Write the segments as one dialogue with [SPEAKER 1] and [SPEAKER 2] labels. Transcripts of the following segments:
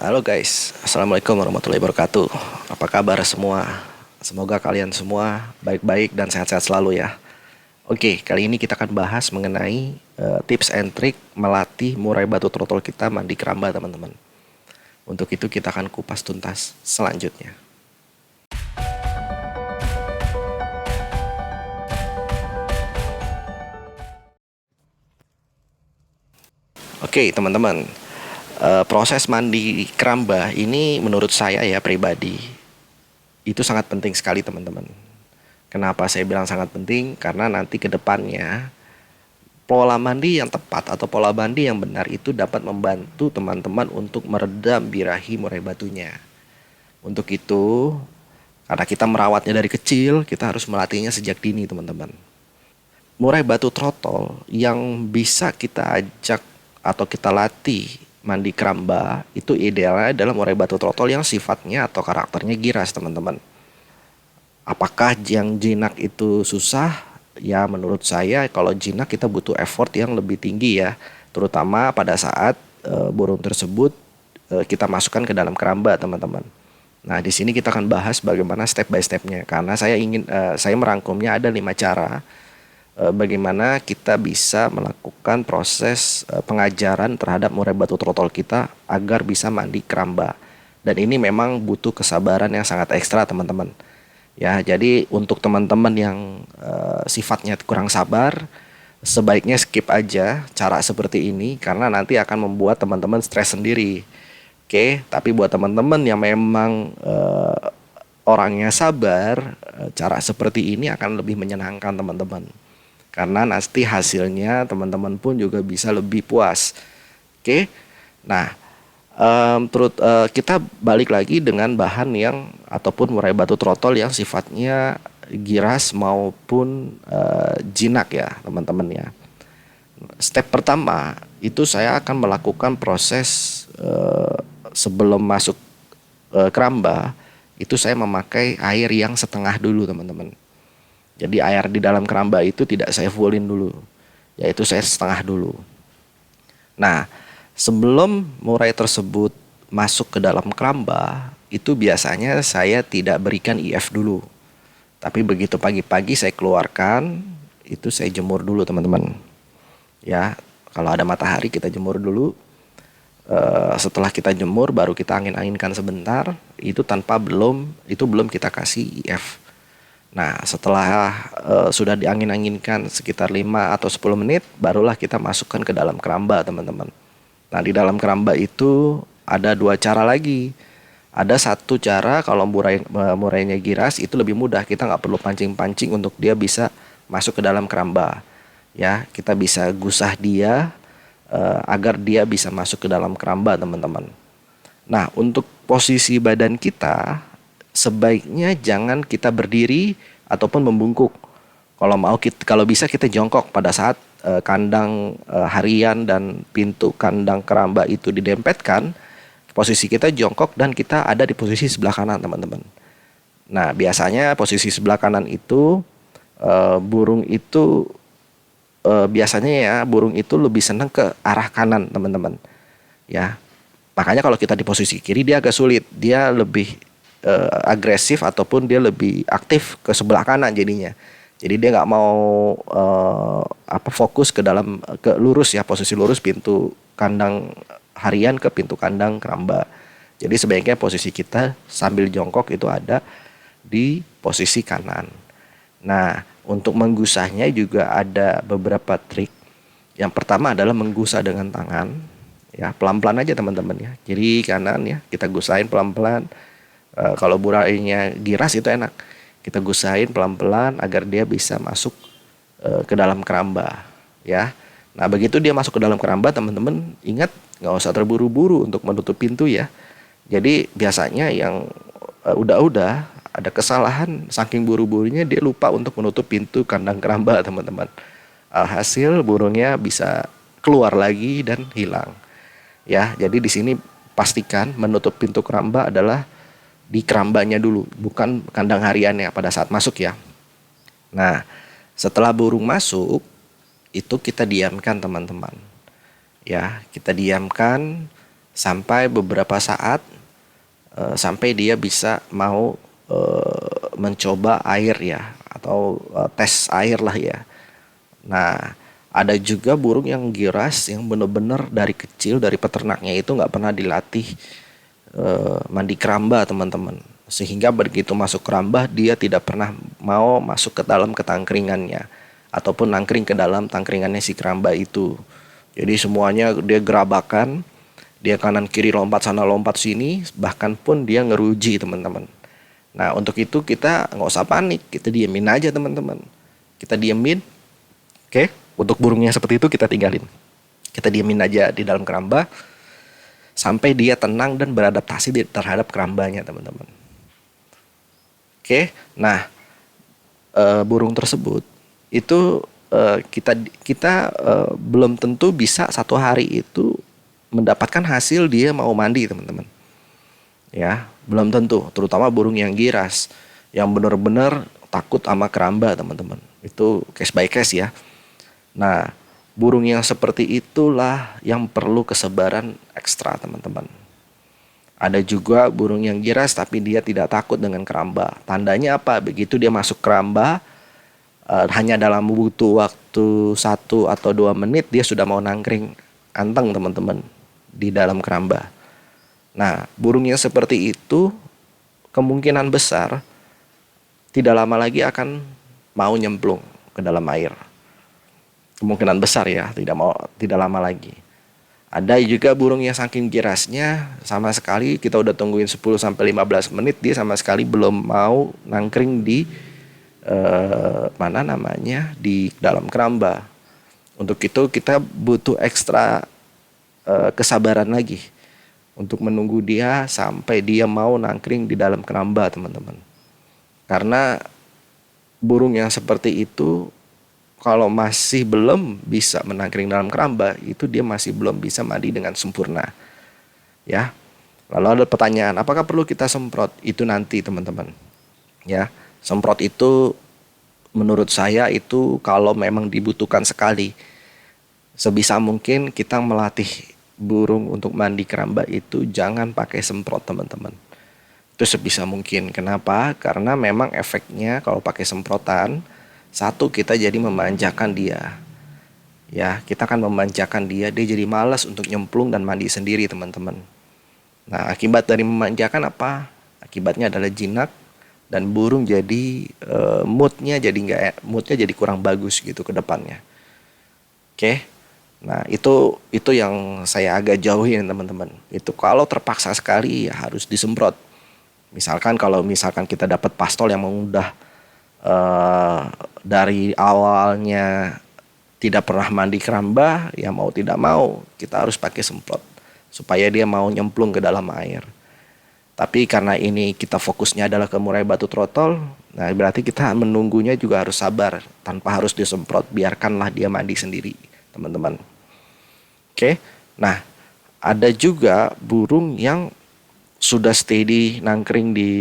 [SPEAKER 1] Halo guys, Assalamualaikum warahmatullahi wabarakatuh. Apa kabar semua? Semoga kalian semua baik-baik dan sehat-sehat selalu ya. Oke, kali ini kita akan bahas mengenai tips and trick melatih murai batu trotol kita mandi keramba teman-teman. Untuk itu kita akan kupas tuntas selanjutnya. Oke teman-teman, proses mandi keramba ini menurut saya ya pribadi itu sangat penting sekali teman-teman. Kenapa saya bilang sangat penting? Karena nanti ke depannya pola mandi yang tepat atau pola mandi yang benar itu dapat membantu teman-teman untuk meredam birahi murai batunya. Untuk itu, karena kita merawatnya dari kecil, kita harus melatihnya sejak dini teman-teman. Murai batu trotol yang bisa kita ajak atau kita latih mandi keramba itu idealnya adalah murai batu trotol yang sifatnya atau karakternya giras teman-teman. Apakah yang jinak itu susah? Ya menurut saya kalau jinak kita butuh effort yang lebih tinggi ya, terutama pada saat burung tersebut kita masukkan ke dalam keramba teman-teman. Nah di sini kita akan bahas bagaimana step by stepnya, karena saya merangkumnya ada 5 cara bagaimana kita bisa melakukan proses pengajaran terhadap murai batu trotol kita agar bisa mandi keramba. Dan ini memang butuh kesabaran yang sangat ekstra teman-teman. Ya, jadi untuk teman-teman yang sifatnya kurang sabar, sebaiknya skip aja cara seperti ini karena nanti akan membuat teman-teman stres sendiri. Oke, tapi buat teman-teman yang memang orangnya sabar, cara seperti ini akan lebih menyenangkan teman-teman. Karena nanti hasilnya teman-teman pun juga bisa lebih puas. Oke. Nah, kita balik lagi dengan bahan yang ataupun murai batu trotol yang sifatnya giras maupun jinak ya teman-teman ya. Step pertama itu saya akan melakukan proses sebelum masuk keramba itu saya memakai air yang setengah dulu teman-teman. Jadi air di dalam keramba itu tidak saya fullin dulu, yaitu saya setengah dulu. Nah, sebelum murai tersebut masuk ke dalam keramba, itu biasanya saya tidak berikan IF dulu. Tapi begitu pagi-pagi saya keluarkan, itu saya jemur dulu teman-teman. Ya, kalau ada matahari kita jemur dulu. Setelah kita jemur baru kita angin-anginkan sebentar, itu belum kita kasih IF. Nah, setelah sudah diangin-anginkan sekitar 5 atau 10 menit, barulah kita masukkan ke dalam keramba, teman-teman. Nah, di dalam keramba itu ada 2 cara lagi. Ada satu cara kalau murainya giras itu lebih mudah, kita nggak perlu pancing-pancing untuk dia bisa masuk ke dalam keramba. Ya, kita bisa gusah dia agar dia bisa masuk ke dalam keramba, teman-teman. Nah, untuk posisi badan kita sebaiknya jangan kita berdiri ataupun membungkuk. Kalau bisa kita jongkok pada saat kandang harian dan pintu kandang keramba itu didempetkan. Posisi kita jongkok dan kita ada di posisi sebelah kanan teman-teman. Nah biasanya posisi sebelah kanan itu burung itu biasanya ya burung itu lebih senang ke arah kanan teman-teman. Ya makanya kalau kita di posisi kiri dia agak sulit, dia lebih agresif ataupun dia lebih aktif ke sebelah kanan jadinya. Jadi dia nggak mau fokus ke lurus ya, posisi lurus pintu kandang harian ke pintu kandang keramba. Jadi sebaiknya posisi kita sambil jongkok itu ada di posisi kanan. Nah, untuk menggusahnya juga ada beberapa trik. Yang pertama adalah menggusah dengan tangan. Ya, pelan-pelan aja teman-teman ya. Kiri kanan ya, kita gusahin pelan-pelan. Kalau burainya giras itu enak, kita gusahin pelan-pelan agar dia bisa masuk ke dalam keramba ya. Nah begitu dia masuk ke dalam keramba teman-teman ingat nggak usah terburu-buru untuk menutup pintu ya. Jadi biasanya yang udah ada kesalahan saking buru-burunya dia lupa untuk menutup pintu kandang keramba teman-teman. Alhasil burungnya bisa keluar lagi dan hilang ya. Jadi di sini pastikan menutup pintu keramba adalah di kerambanya dulu, bukan kandang hariannya pada saat masuk ya. Nah, setelah burung masuk, itu kita diamkan teman-teman. Ya, kita diamkan sampai beberapa saat, sampai dia bisa mau mencoba air ya, atau tes air lah ya. Nah, ada juga burung yang giras yang benar-benar dari kecil, dari peternaknya itu nggak pernah dilatih mandi keramba, teman-teman. Sehingga begitu masuk keramba, dia tidak pernah mau masuk ke dalam ketangkringannya, ataupun nangkring ke dalam tangkringannya si keramba itu. Jadi semuanya dia gerabakan, dia kanan kiri lompat sana lompat sini, bahkan pun dia ngeruji, teman-teman. Nah, untuk itu kita nggak usah panik, kita diemin aja, teman-teman. Kita diemin, oke? Untuk burungnya seperti itu kita tinggalin. Kita diemin aja di dalam keramba sampai dia tenang dan beradaptasi terhadap kerambanya, teman-teman. Oke, nah, burung tersebut itu kita kita belum tentu bisa satu hari itu mendapatkan hasil dia mau mandi, teman-teman. Ya, belum tentu, terutama burung yang giras, yang benar-benar takut sama keramba, teman-teman. Itu case by case ya. Nah, burung yang seperti itulah yang perlu kesabaran ekstra, teman-teman. Ada juga burung yang giras tapi dia tidak takut dengan keramba. Tandanya apa? Begitu dia masuk keramba, hanya dalam butuh waktu 1 atau 2 menit dia sudah mau nangkring anteng, teman-teman, di dalam keramba. Nah, burung yang seperti itu kemungkinan besar tidak lama lagi akan mau nyemplung ke dalam air. Kemungkinan besar ya, tidak lama lagi. Ada juga burung yang saking girasnya, sama sekali kita udah tungguin 10 sampai 15 menit dia sama sekali belum mau nangkring di di dalam keramba. Untuk itu kita butuh ekstra kesabaran lagi untuk menunggu dia sampai dia mau nangkring di dalam keramba, teman-teman. Karena burung yang seperti itu kalau masih belum bisa menangkring dalam keramba, itu dia masih belum bisa mandi dengan sempurna. Ya. Lalu ada pertanyaan, apakah perlu kita semprot? Itu nanti, teman-teman. Ya, semprot itu menurut saya itu kalau memang dibutuhkan sekali. Sebisa mungkin kita melatih burung untuk mandi keramba itu jangan pakai semprot, teman-teman. Itu sebisa mungkin. Kenapa? Karena memang efeknya kalau pakai semprotan, satu, kita jadi memanjakan dia. Ya, kita akan memanjakan dia jadi malas untuk nyemplung dan mandi sendiri, teman-teman. Nah, akibat dari memanjakan apa? Akibatnya adalah jinak dan burung jadi moodnya jadi kurang bagus gitu ke depannya. Oke. Nah, itu yang saya agak jauhin, teman-teman. Itu kalau terpaksa sekali ya harus disemprot. Misalkan kita dapat pastol yang udah dari awalnya tidak pernah mandi keramba, ya mau tidak mau kita harus pakai semprot supaya dia mau nyemplung ke dalam air. Tapi karena ini kita fokusnya adalah ke murai batu trotol, nah berarti kita menunggunya juga harus sabar tanpa harus disemprot, biarkanlah dia mandi sendiri, teman-teman. Oke. Nah, ada juga burung yang sudah steady nangkring di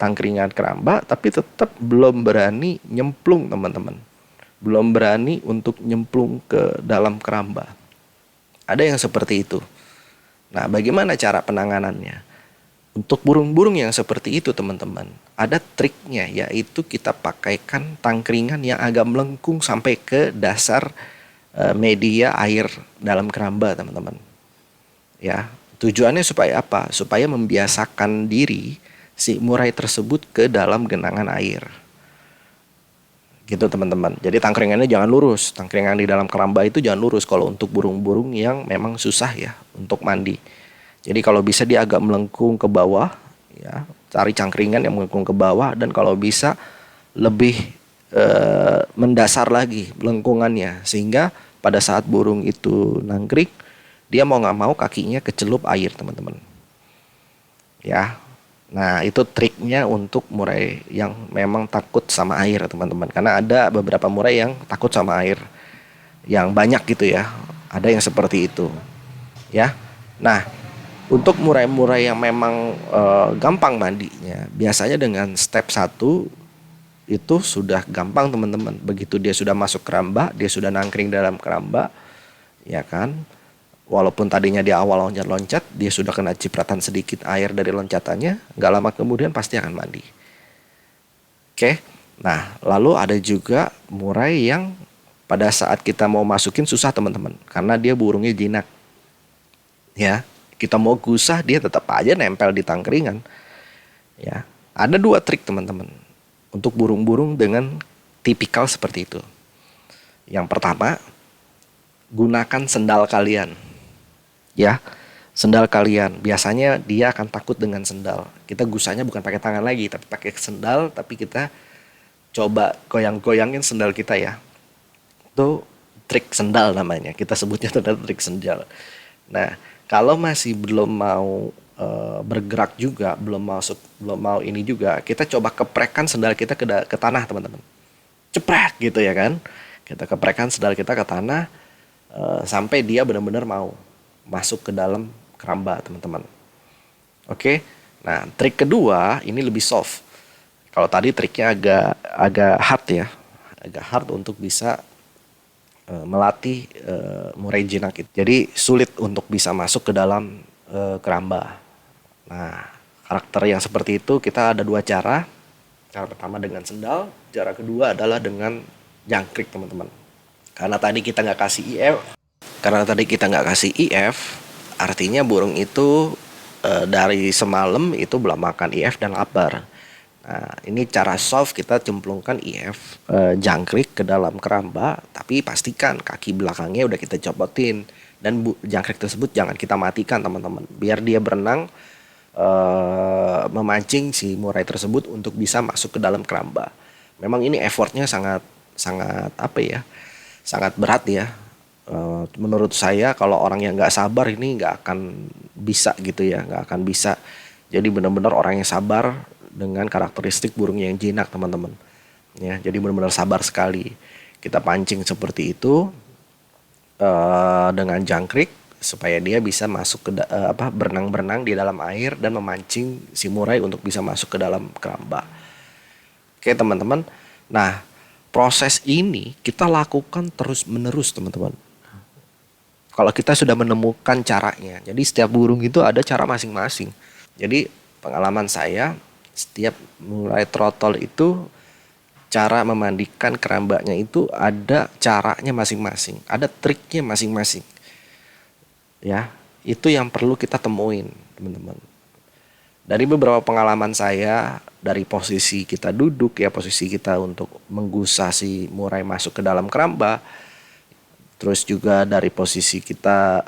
[SPEAKER 1] tangkringan keramba tapi tetap belum berani nyemplung, teman-teman. Belum berani untuk nyemplung ke dalam keramba. Ada yang seperti itu. Nah, bagaimana cara penanganannya? Untuk burung-burung yang seperti itu, teman-teman, ada triknya, yaitu kita pakaikan tangkringan yang agak melengkung sampai ke dasar media air dalam keramba, teman-teman. Ya, tujuannya supaya apa? Supaya membiasakan diri si murai tersebut ke dalam genangan air. Gitu, teman-teman. Jadi tangkringannya jangan lurus. Tangkringan di dalam keramba itu jangan lurus kalau untuk burung-burung yang memang susah ya untuk mandi. Jadi kalau bisa dia agak melengkung ke bawah, ya, cari cangkringan yang melengkung ke bawah, dan kalau bisa lebih mendasar lagi lengkungannya, sehingga pada saat burung itu nangkring, dia mau nggak mau kakinya kecelup air, teman-teman. Ya. Nah, itu triknya untuk murai yang memang takut sama air, teman-teman. Karena ada beberapa murai yang takut sama air, yang banyak gitu ya. Ada yang seperti itu. Ya. Nah, untuk murai-murai yang memang gampang mandinya, biasanya dengan step 1 itu sudah gampang, teman-teman. Begitu dia sudah masuk keramba, dia sudah nangkring dalam keramba, ya kan? Walaupun tadinya di awal loncat-loncat, dia sudah kena cipratan sedikit air dari loncatannya, nggak lama kemudian pasti akan mandi. Oke, nah lalu ada juga murai yang pada saat kita mau masukin susah teman-teman, karena dia burungnya jinak. Ya, kita mau gusah dia tetap aja nempel di tangkringan. Ya, ada dua trik teman-teman untuk burung-burung dengan tipikal seperti itu. Yang pertama, gunakan sendal kalian. Ya, sendal kalian. Biasanya dia akan takut dengan sendal. Kita gusahnya bukan pakai tangan lagi, tapi pakai sendal, tapi kita coba goyang-goyangin sendal kita ya. Itu trik sendal namanya. Kita sebutnya itu adalah trik sendal. Nah, kalau masih belum mau bergerak juga, belum mau ini juga, kita coba keprekan sendal kita ke tanah, teman-teman. Ceprek gitu ya kan. Kita keprekan sendal kita ke tanah sampai dia benar-benar mau masuk ke dalam keramba, teman-teman. Oke. Nah, trik kedua ini lebih soft. Kalau tadi triknya agak agak hard ya. Agak hard untuk bisa melatih murai jinak itu. Jadi sulit untuk bisa masuk ke dalam keramba. Nah, karakter yang seperti itu kita ada dua cara. Cara pertama dengan sendal, cara kedua adalah dengan jangkrik, teman-teman. Karena tadi kita nggak kasih IF, artinya burung itu dari semalam itu belum makan IF dan lapar. Nah, ini cara soft, kita cemplungkan IF jangkrik ke dalam keramba, tapi pastikan kaki belakangnya udah kita copotin dan jangkrik tersebut jangan kita matikan, teman-teman. Biar dia berenang memancing si murai tersebut untuk bisa masuk ke dalam keramba. Memang ini effortnya sangat sangat apa ya? Sangat berat ya. Menurut saya kalau orang yang nggak sabar ini nggak akan bisa gitu ya, nggak akan bisa. Jadi benar-benar orang yang sabar dengan karakteristik burung yang jinak, teman-teman. Ya, jadi benar-benar sabar sekali. Kita pancing seperti itu dengan jangkrik supaya dia bisa masuk ke berenang-berenang di dalam air dan memancing si murai untuk bisa masuk ke dalam keramba. Oke, teman-teman. Nah, proses ini kita lakukan terus-menerus, teman-teman. Kalau kita sudah menemukan caranya. Jadi setiap burung itu ada cara masing-masing. Jadi pengalaman saya, setiap murai trotol itu cara memandikan kerambanya itu ada caranya masing-masing, ada triknya masing-masing. Ya, itu yang perlu kita temuin, teman-teman. Dari beberapa pengalaman saya, dari posisi kita duduk ya, posisi kita untuk menggusah si murai masuk ke dalam keramba, terus juga dari posisi kita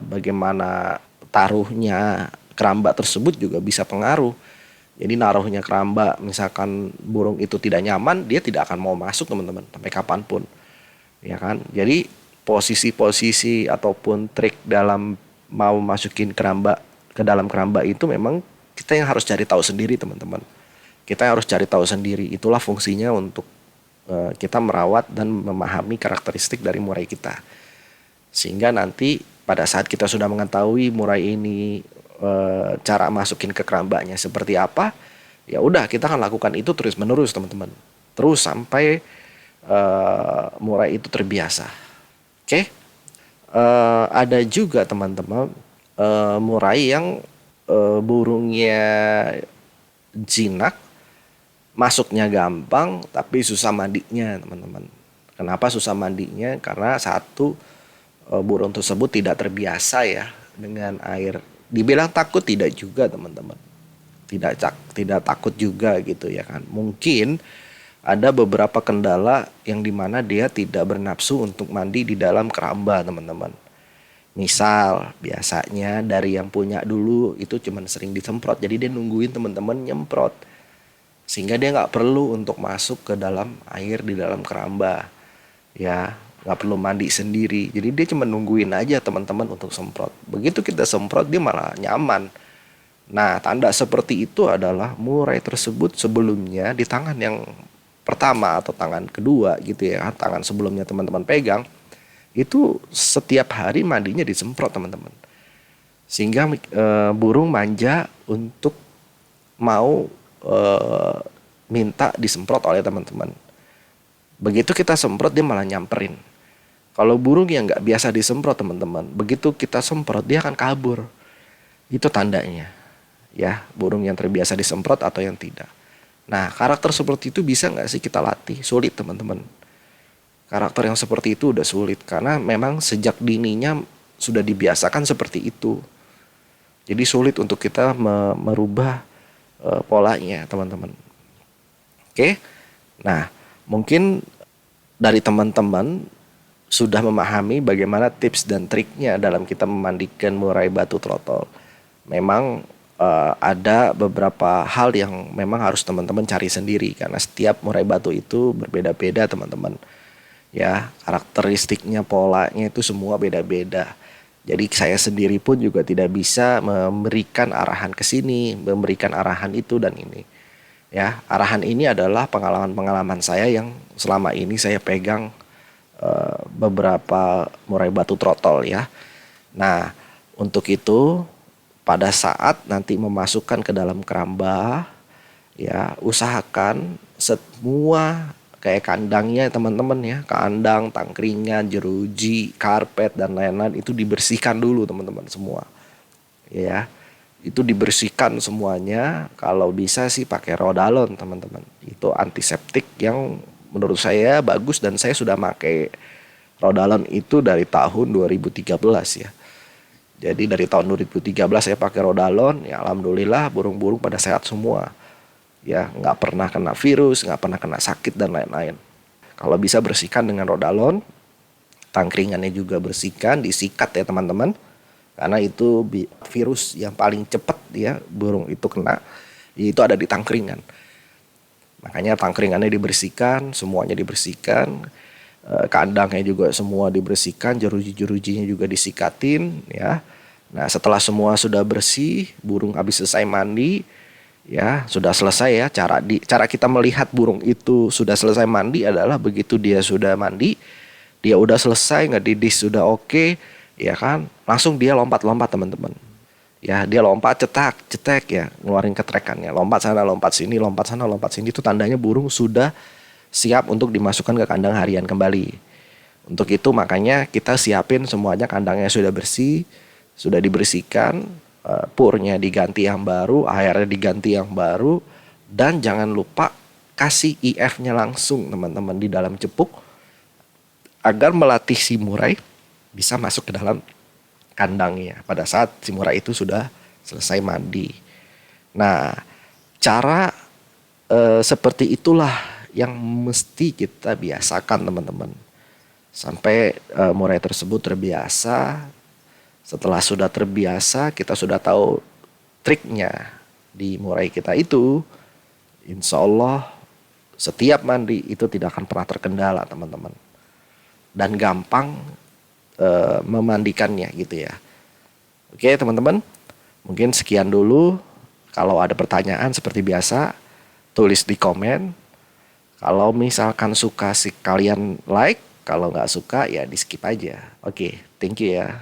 [SPEAKER 1] bagaimana taruhnya keramba tersebut juga bisa pengaruh. Jadi naruhnya keramba, misalkan burung itu tidak nyaman, dia tidak akan mau masuk, teman-teman, sampai kapanpun. Ya kan? Jadi posisi-posisi ataupun trik dalam mau masukin keramba ke dalam keramba itu memang kita yang harus cari tahu sendiri, teman-teman. Kita harus cari tahu sendiri. Itulah fungsinya untuk kita merawat dan memahami karakteristik dari murai kita. Sehingga nanti pada saat kita sudah mengetahui murai ini cara masukin ke kerambanya seperti apa, ya udah kita akan lakukan itu terus menerus, teman-teman, terus sampai murai itu terbiasa. Oke. Ada juga, teman-teman, murai yang burungnya jinak, masuknya gampang tapi susah mandinya, teman-teman. Kenapa susah mandinya? Karena satu, burung tersebut tidak terbiasa ya dengan air. Dibilang takut tidak juga, teman-teman. Tidak takut juga gitu ya kan. Mungkin ada beberapa kendala yang dimana dia tidak bernafsu untuk mandi di dalam keramba, teman-teman. Misal biasanya dari yang punya dulu itu cuman sering disemprot, jadi dia nungguin teman-teman nyemprot, sehingga dia nggak perlu untuk masuk ke dalam air di dalam keramba, ya nggak perlu mandi sendiri. Jadi dia cuma nungguin aja, teman-teman, untuk semprot. Begitu kita semprot dia malah nyaman. Nah, tanda seperti itu adalah murai tersebut sebelumnya di tangan yang pertama atau tangan kedua gitu ya, tangan sebelumnya teman-teman pegang, itu setiap hari mandinya disemprot, teman-teman. Sehingga burung manja untuk mau minta disemprot oleh teman-teman. Begitu kita semprot dia malah nyamperin. Kalau burung yang nggak biasa disemprot teman-teman, begitu kita semprot dia akan kabur. Itu tandanya. Ya, burung yang terbiasa disemprot atau yang tidak. Nah, karakter seperti itu bisa nggak sih kita latih? Sulit teman-teman. Karakter yang seperti itu udah sulit karena memang sejak dininya sudah dibiasakan seperti itu. Jadi sulit untuk kita merubah polanya teman-teman. Oke. Nah, mungkin dari teman-teman sudah memahami bagaimana tips dan triknya dalam kita memandikan murai batu trotol. Memang ada beberapa hal yang memang harus teman-teman cari sendiri karena setiap murai batu itu berbeda-beda teman-teman. Ya, karakteristiknya, polanya itu semua beda-beda. Jadi saya sendiri pun juga tidak bisa memberikan arahan ke sini, memberikan arahan itu dan ini. Ya, arahan ini adalah pengalaman-pengalaman saya yang selama ini saya pegang beberapa murai batu trotol ya. Nah, untuk itu pada saat nanti memasukkan ke dalam keramba ya, usahakan semua kayak kandangnya teman-teman ya, kandang, tangkringan, jeruji, karpet dan lain-lain itu dibersihkan dulu teman-teman semua. Ya, itu dibersihkan semuanya. Kalau bisa sih pakai Rodalon teman-teman. Itu antiseptik yang menurut saya bagus dan saya sudah pakai Rodalon itu dari tahun 2013 ya. Jadi dari tahun 2013 saya pakai Rodalon, ya alhamdulillah burung-burung pada sehat semua. Ya, nggak pernah kena virus, nggak pernah kena sakit dan lain-lain. Kalau bisa bersihkan dengan Rodalon, tangkringannya juga bersihkan, disikat ya teman-teman. Karena itu virus yang paling cepat ya burung itu kena, itu ada di tangkringan. Makanya tangkringannya dibersihkan, semuanya dibersihkan, kandangnya juga semua dibersihkan, jeruji-jerujinya juga disikatin ya. Nah, setelah semua sudah bersih, burung habis selesai mandi, ya sudah selesai ya. Cara kita melihat burung itu sudah selesai mandi adalah begitu dia sudah mandi, dia udah selesai ngedidis sudah oke, ya kan, langsung dia lompat-lompat teman-teman. Ya, dia lompat cetek ya, ngeluarin ketrekannya, lompat sana lompat sini, lompat sana lompat sini, itu tandanya burung sudah siap untuk dimasukkan ke kandang harian kembali. Untuk itu makanya kita siapin semuanya, kandangnya sudah bersih, sudah dibersihkan, purnya diganti yang baru, airnya diganti yang baru, dan jangan lupa kasih IF-nya langsung teman-teman di dalam cepuk agar melatih si murai bisa masuk ke dalam kandangnya pada saat si murai itu sudah selesai mandi. Nah, cara seperti itulah yang mesti kita biasakan teman-teman. Sampai murai tersebut terbiasa. Setelah sudah terbiasa, kita sudah tahu triknya di murai kita itu, insya Allah setiap mandi itu tidak akan pernah terkendala teman-teman. Dan gampang memandikannya gitu ya. Oke teman-teman, mungkin sekian dulu. Kalau ada pertanyaan seperti biasa, tulis di komen. Kalau misalkan suka sih kalian like, kalau nggak suka ya di skip aja. Oke, thank you ya.